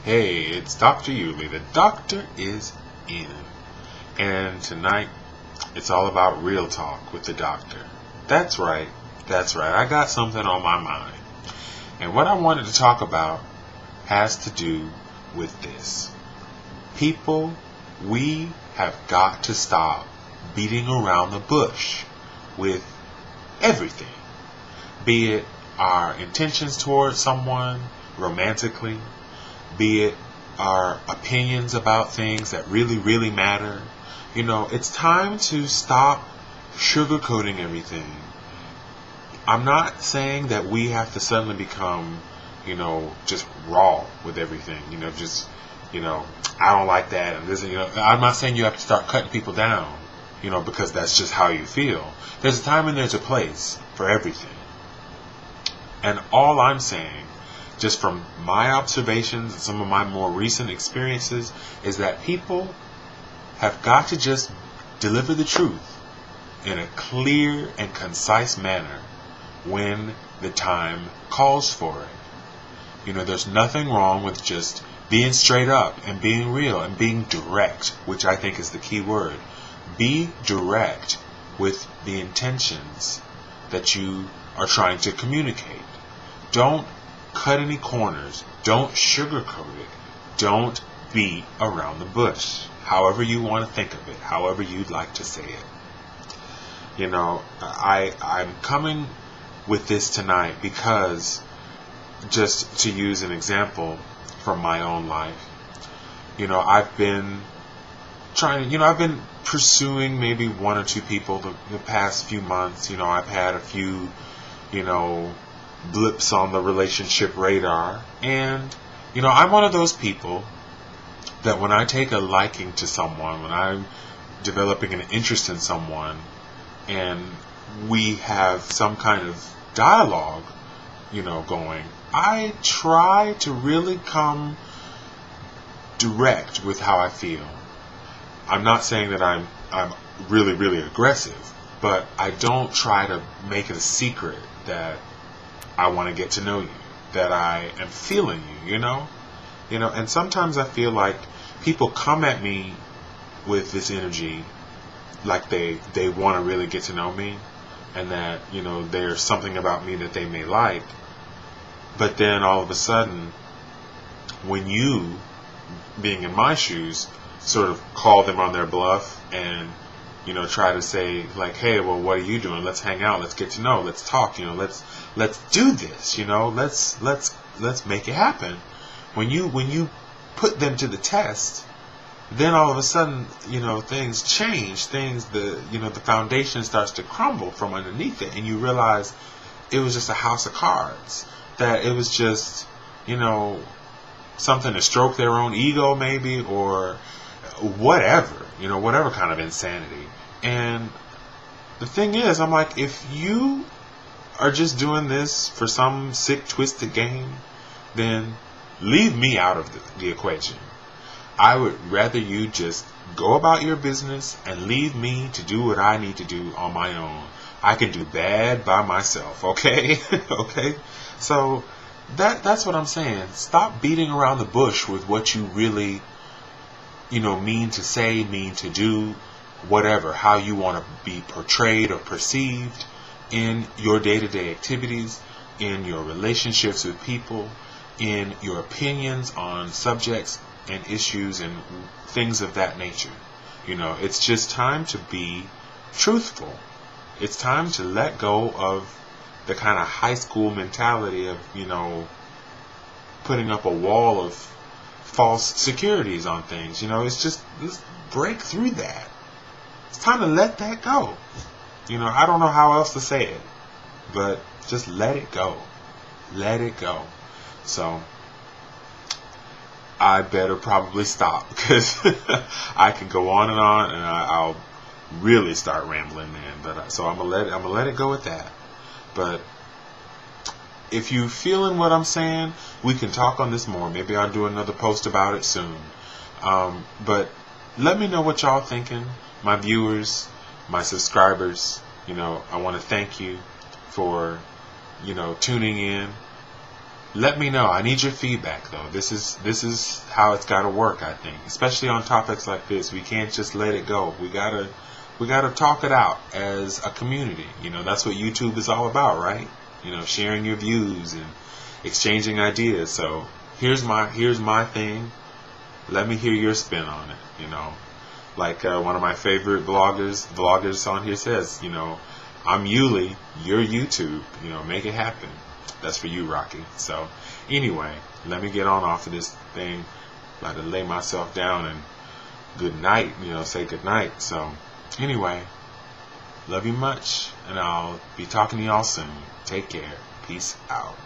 Hey, it's Dr. Yulee. The doctor is in. And tonight, it's all about real talk with the doctor. That's right. I got something on my mind. And what I wanted to talk about has to do with this. People, we have got to stop beating around the bush with everything. Be it our intentions towards someone romantically, be it our opinions about things that really, really matter. It's time to stop sugarcoating everything. I'm not saying that we have to suddenly become, just raw with everything. I don't like that. And this, I'm not saying you have to start cutting people down, because that's just how you feel. There's a time and there's a place for everything. And all I'm saying, just from my observations and some of my more recent experiences, is that people have got to just deliver the truth in a clear and concise manner when the time calls for it. There's nothing wrong with just being straight up and being real and being direct, which I think is the key word. Be direct with the intentions that you are trying to communicate. Don't cut any corners. Don't sugarcoat it. Don't beat around the bush. However you want to think of it, however you'd like to say it. I'm coming with this tonight because, just to use an example from my own life, I've been I've been pursuing maybe one or two people the past few months. I've had a few, blips on the relationship radar. And, I'm one of those people that when I take a liking to someone, when I'm developing an interest in someone, and we have some kind of dialogue, going, I try to really come direct with how I feel. I'm not saying that I'm really, really aggressive, but I don't try to make it a secret that I want to get to know you, that I am feeling you, and sometimes I feel like people come at me with this energy like they want to really get to know me, and that, there's something about me that they may like, but then all of a sudden, when you, being in my shoes, sort of call them on their bluff and try to say, like, hey, well, what are you doing? Let's hang out. Let's get to know. Let's talk. Let's do this. Let's make it happen. When you put them to the test, then all of a sudden, things change. The foundation starts to crumble from underneath it, and you realize it was just a house of cards. That it was just, something to stroke their own ego, maybe, or whatever. Whatever kind of insanity. And the thing is, I'm like, if you are just doing this for some sick, twisted game, then leave me out of the equation. I would rather you just go about your business and leave me to do what I need to do on my own. I can do bad by myself, okay? Okay? So that's what I'm saying. Stop beating around the bush with what you really, mean to say, mean to do, whatever, how you want to be portrayed or perceived in your day-to-day activities, in your relationships with people, in your opinions on subjects and issues and things of that nature. It's just time to be truthful. It's time to let go of the kind of high school mentality of, putting up a wall of false securities on things. Let's break through that. It's time to let that go. I don't know how else to say it, but just let it go. Let it go. So I better probably stop, because I can go on and I'll really start rambling then. But so I'm gonna let it go at that. But if you feeling what I'm saying, we can talk on this more. Maybe I'll do another post about it soon. But let me know what y'all thinking, my viewers, my subscribers. I want to thank you for, tuning in, let me know. I need your feedback, though. This is how it's got to work, I think. Especially on topics like this. We can't just let it go. We gotta talk it out as a community. That's what YouTube is all about, right? Sharing your views and exchanging ideas. So here's my thing. Let me hear your spin on it. Like one of my favorite vloggers on here says, I'm Yuli, you're YouTube. Make it happen. That's for you, Rocky. So anyway, let me get on off of this thing. About to lay myself down and good night. Say good night. So anyway, love you much, and I'll be talking to y'all soon. Take care. Peace out.